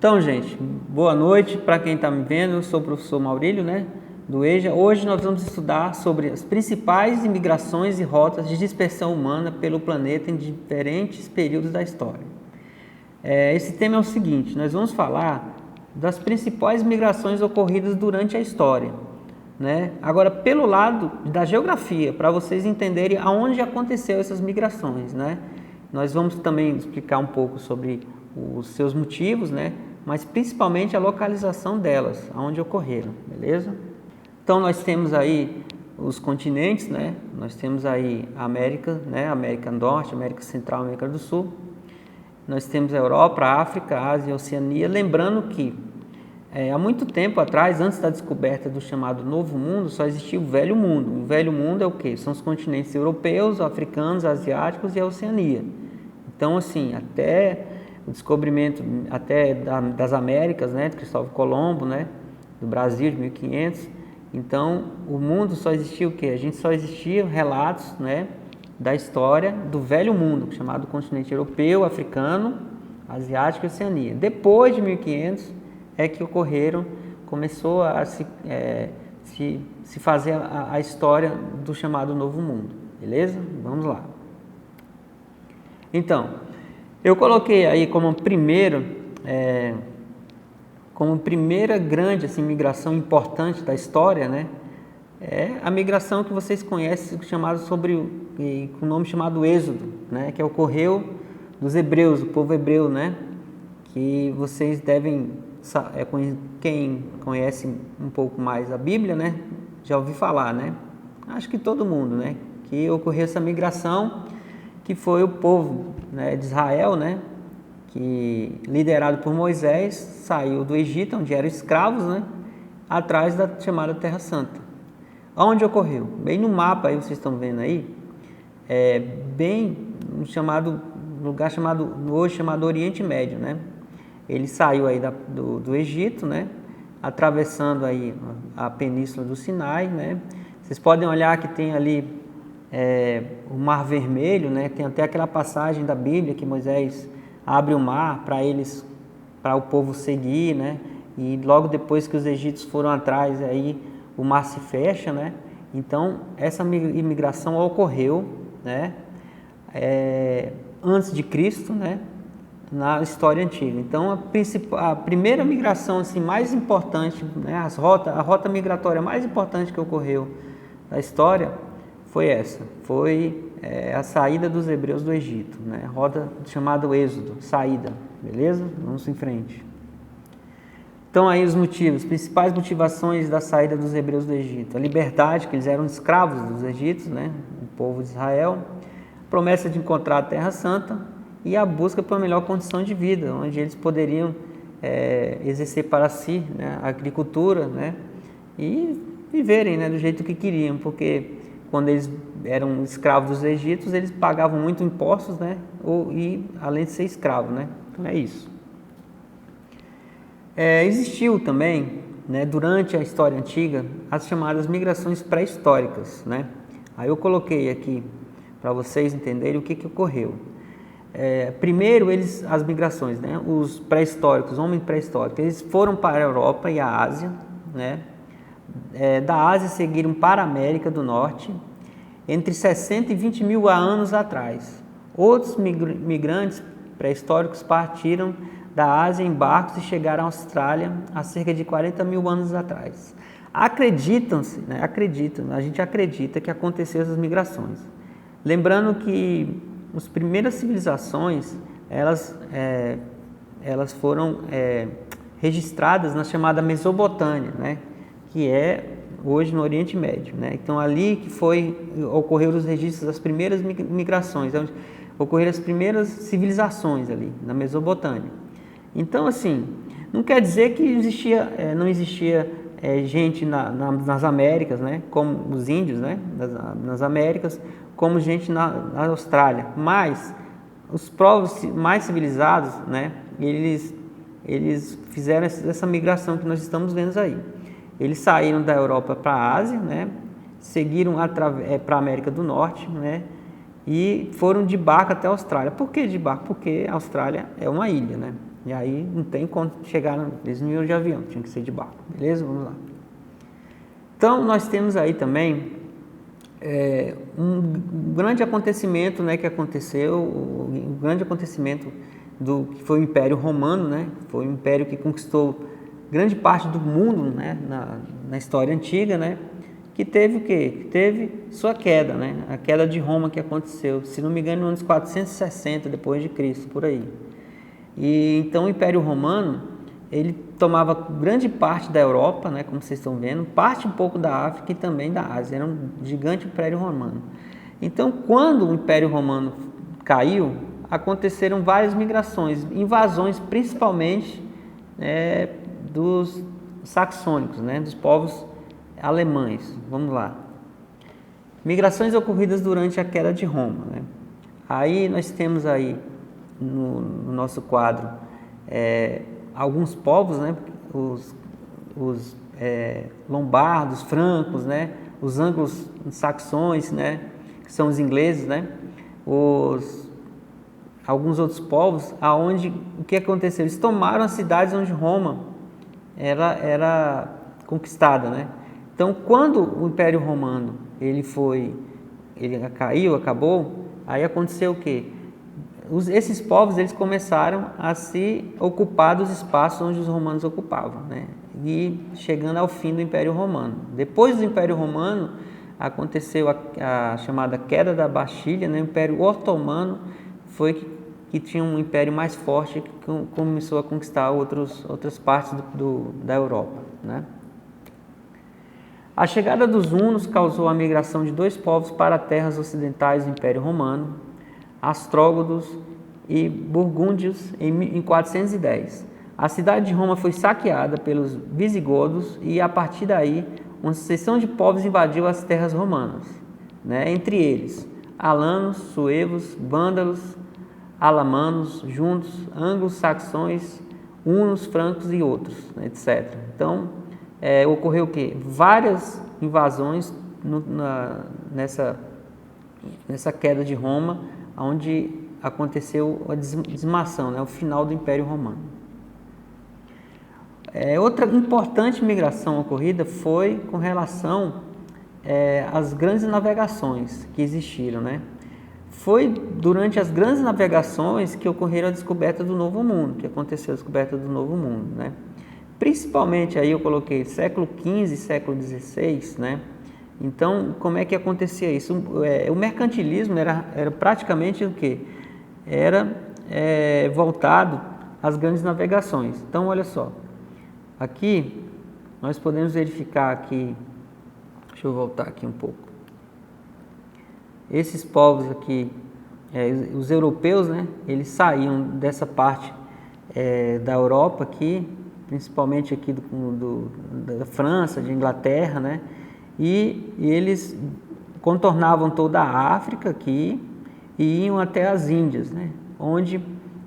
Então, gente, boa noite para quem está me vendo. Eu sou o professor Maurílio, do EJA. Hoje nós vamos estudar sobre as principais imigrações e rotas de dispersão humana pelo planeta em diferentes períodos da história. Esse tema é o seguinte: nós vamos falar das principais migrações ocorridas durante a história, Agora, pelo lado da geografia, para vocês entenderem aonde aconteceu essas migrações, Nós vamos também explicar um pouco sobre os seus motivos, Mas principalmente a localização delas, aonde ocorreram, beleza? Então nós temos aí os continentes, Nós temos aí a América, América Norte, América Central, América do Sul. Nós temos a Europa, a África, a Ásia e a Oceania. Lembrando que há muito tempo atrás, antes da descoberta do chamado Novo Mundo, só existia o Velho Mundo. O Velho Mundo é o quê? São os continentes europeus, africanos, asiáticos e a Oceania. Então, assim, até o descobrimento das Américas, de Cristóvão Colombo, do Brasil de 1500. Então, o mundo só existia o quê? A gente só existia relatos, da história do Velho Mundo, chamado continente europeu, africano, asiático e Oceania. Depois de 1500 é que começou a se fazer a história do chamado Novo Mundo, beleza? Vamos lá. Então, eu coloquei aí como primeira grande migração importante da história, é a migração que vocês conhecem, com o nome chamado Êxodo, que ocorreu dos hebreus, do povo hebreu, que vocês devem, quem conhece um pouco mais a Bíblia, já ouviu falar, Acho que todo mundo, que ocorreu essa migração, que foi o povo, de Israel, que liderado por Moisés, saiu do Egito, onde eram escravos, atrás da chamada Terra Santa. Onde ocorreu? Bem no mapa, aí vocês estão vendo aí, bem no lugar hoje chamado Oriente Médio, Ele saiu aí do Egito, atravessando aí a península do Sinai, Vocês podem olhar que tem ali o Mar Vermelho, Tem até aquela passagem da Bíblia que Moisés abre o mar para o povo seguir, E logo depois que os egípcios foram atrás, aí o mar se fecha, Então essa imigração ocorreu, antes de Cristo, na história antiga. Então a primeira migração mais importante, a rota migratória mais importante que ocorreu na história foi essa, a saída dos hebreus do Egito, rota chamada Êxodo, saída, beleza? Vamos em frente. Então aí os motivos, principais motivações da saída dos hebreus do Egito: a liberdade, que eles eram escravos dos egípcios, o povo de Israel, a promessa de encontrar a Terra Santa e a busca por uma melhor condição de vida, onde eles poderiam exercer para si, a agricultura, e viverem, do jeito que queriam, porque quando eles eram escravos dos egípcios, eles pagavam muito impostos, e além de ser escravo, Então é isso. Existiu também, durante a história antiga, as chamadas migrações pré-históricas, Aí eu coloquei aqui para vocês entenderem o que ocorreu. Primeiro, as migrações, os pré-históricos, homens pré-históricos, eles foram para a Europa e a Ásia, da Ásia seguiram para a América do Norte, entre 60 e 20 mil anos atrás. Outros migrantes pré-históricos partiram da Ásia em barcos e chegaram à Austrália há cerca de 40 mil anos atrás. A gente acredita que aconteceu essas migrações. Lembrando que as primeiras civilizações, elas foram registradas na chamada Mesopotâmia, que é hoje no Oriente Médio, Então ali que ocorreram os registros das primeiras migrações, ocorreram as primeiras civilizações ali na Mesopotâmia. Então, assim, não quer dizer que não existia gente nas Américas, como os índios, nas Américas, como gente na Austrália, mas os povos mais civilizados, eles fizeram essa migração que nós estamos vendo aí. Eles saíram da Europa para a Ásia, seguiram para a América do Norte, e foram de barco até a Austrália. Por que de barco? Porque a Austrália é uma ilha, E aí não tem como chegar, eles não iam de avião, tinha que ser de barco, beleza? Vamos lá. Então, nós temos aí também um grande acontecimento, né, que aconteceu, um grande acontecimento que foi o Império Romano, né? Foi um império que conquistou grande parte do mundo, né, na história antiga, né? Que teve o quê? Que teve sua queda, né? A queda de Roma que aconteceu, se não me engano, no ano 460 depois de Cristo, por aí. E então o Império Romano, ele tomava grande parte da Europa, né, como vocês estão vendo, parte um pouco da África e também da Ásia. Era um gigante Império Romano. Então, quando o Império Romano caiu, aconteceram várias migrações, invasões principalmente dos saxônicos, né, dos povos alemães. Vamos lá. Migrações ocorridas durante a queda de Roma, né? Aí nós temos aí no nosso quadro alguns povos, né? Os lombardos, francos, né? Os anglo-saxões, né? Que são os ingleses, né? Alguns outros povos, aonde o que aconteceu? Eles tomaram as cidades onde Roma era conquistada, né? Então, quando o Império Romano ele caiu, acabou, aí aconteceu o quê? Esses povos eles começaram a se ocupar dos espaços onde os romanos ocupavam, né? E chegando ao fim do Império Romano. Depois do Império Romano aconteceu a chamada queda da Bastilha, né? O Império Otomano foi que tinha um império mais forte que começou a conquistar outras partes da Europa, né? A chegada dos hunos causou a migração de dois povos para terras ocidentais do Império Romano, astrógodos e burgúndios, em 410. A cidade de Roma foi saqueada pelos visigodos e, a partir daí, uma sucessão de povos invadiu as terras romanas, né? Entre eles, alanos, suevos, vândalos, alamanos, juntos, anglo-saxões, hunos, francos e outros, etc. Então, ocorreu o quê? Várias invasões nessa queda de Roma, onde aconteceu a dizimação, né? O final do Império Romano. Outra importante migração ocorrida foi com relação às grandes navegações que existiram, né? Foi durante as grandes navegações que ocorreram a descoberta do Novo Mundo, que aconteceu a descoberta do Novo Mundo, né? Principalmente aí eu coloquei século XV e século XVI, né? Então, como é que acontecia isso? O mercantilismo era praticamente o quê? Era voltado às grandes navegações. Então, olha só, aqui nós podemos verificar aqui, deixa eu voltar aqui um pouco. Esses povos aqui, os europeus, né? Eles saíam dessa parte da Europa aqui, principalmente aqui da França, de Inglaterra, né? E eles contornavam toda a África aqui e iam até as Índias, né? Onde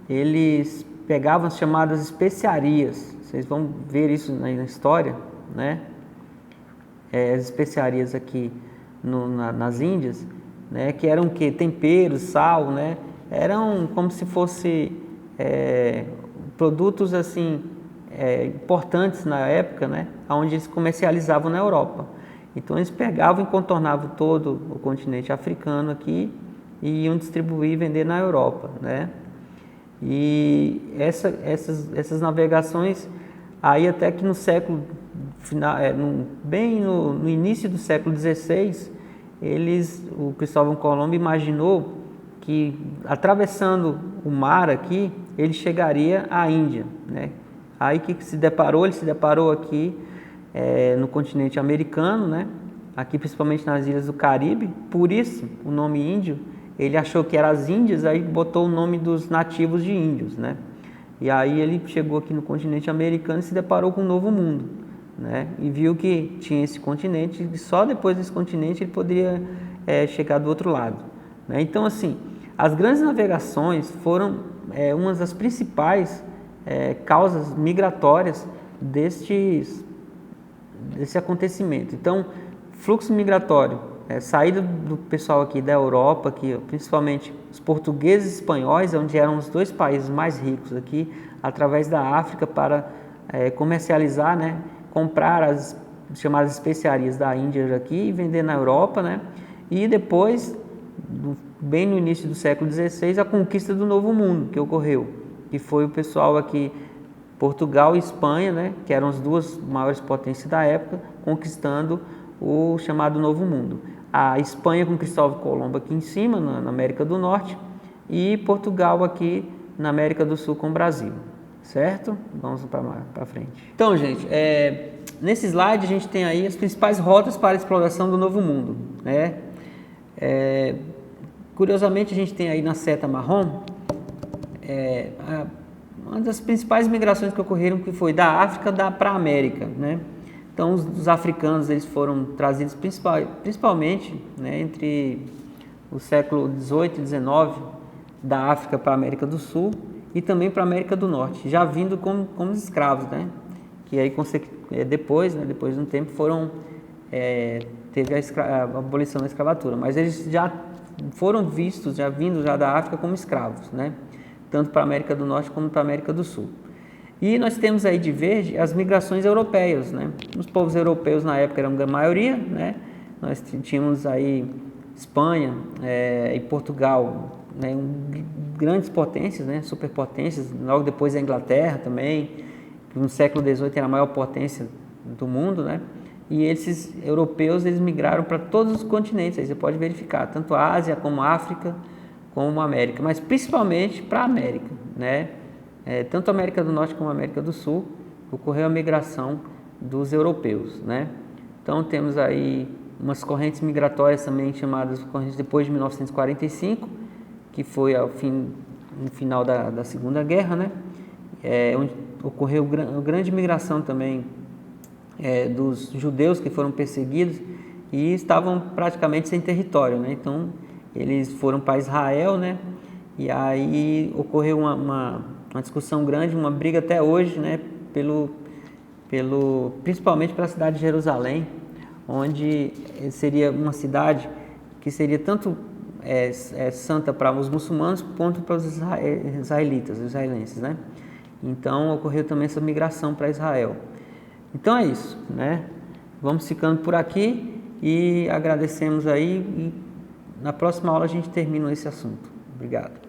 eles pegavam as chamadas especiarias. Vocês vão ver isso na história, né? As especiarias aqui nas Índias, né? Que eram o quê? Temperos, sal, né? Eram como se fosse produtos assim importantes na época, né? Onde eles comercializavam na Europa. Então eles pegavam e contornavam todo o continente africano aqui e iam distribuir e vender na Europa, né? E essas navegações aí até que no século final, bem no início do século XVI, o Cristóvão Colombo imaginou que atravessando o mar aqui ele chegaria à Índia, né? Aí que se deparou? Ele se deparou aqui no continente americano, né? Aqui principalmente nas ilhas do Caribe, por isso o nome índio, ele achou que eram as Índias, aí botou o nome dos nativos de índios, né? E aí ele chegou aqui no continente americano e se deparou com um novo mundo, né? E viu que tinha esse continente e só depois desse continente ele poderia chegar do outro lado, né? Então assim, as grandes navegações foram uma das principais causas migratórias desse acontecimento. Então, fluxo migratório, saída do pessoal aqui da Europa, aqui, principalmente os portugueses e espanhóis, onde eram os dois países mais ricos aqui, através da África para comercializar, né, comprar as chamadas especiarias da Índia aqui e vender na Europa, né, e depois, bem no início do século XVI, a conquista do Novo Mundo que ocorreu, que foi o pessoal aqui, Portugal e Espanha, né, que eram as duas maiores potências da época, conquistando o chamado Novo Mundo. A Espanha com Cristóvão Colombo aqui em cima, na América do Norte, e Portugal aqui na América do Sul com o Brasil, certo? Vamos para frente. Então, gente, nesse slide a gente tem aí as principais rotas para a exploração do Novo Mundo, né? Curiosamente, a gente tem aí na seta marrom uma das principais migrações que ocorreram, que foi da África para a América, né? Então, os africanos eles foram trazidos principalmente, né, entre o século XVIII e XIX, da África para a América do Sul e também para a América do Norte, já vindo como escravos, né? Que aí depois de um tempo teve a abolição da escravatura, mas eles já foram vistos, vindo da África como escravos, né? Tanto para a América do Norte como para a América do Sul. E nós temos aí de verde as migrações europeias, né? Os povos europeus na época eram a maioria, né? Nós tínhamos aí Espanha e Portugal, né? Grandes potências, né? Superpotências, logo depois a Inglaterra também, que no século XVIII era a maior potência do mundo, né? E esses europeus eles migraram para todos os continentes, aí você pode verificar, tanto a Ásia como a África, como a América, mas principalmente para a América, né? Tanto a América do Norte como a América do Sul, ocorreu a migração dos europeus, né? Então temos aí umas correntes migratórias também chamadas correntes depois de 1945, que foi no final da Segunda Guerra, né? Onde ocorreu grande migração também dos judeus que foram perseguidos e estavam praticamente sem território, né? Então eles foram para Israel, né? E aí ocorreu uma discussão grande, uma briga até hoje, né? Principalmente pela cidade de Jerusalém, onde seria uma cidade que seria tanto santa para os muçulmanos quanto para os israelenses, né? Então ocorreu também essa migração para Israel. Então é isso, né? Vamos ficando por aqui e agradecemos aí e na próxima aula a gente termina esse assunto. Obrigado.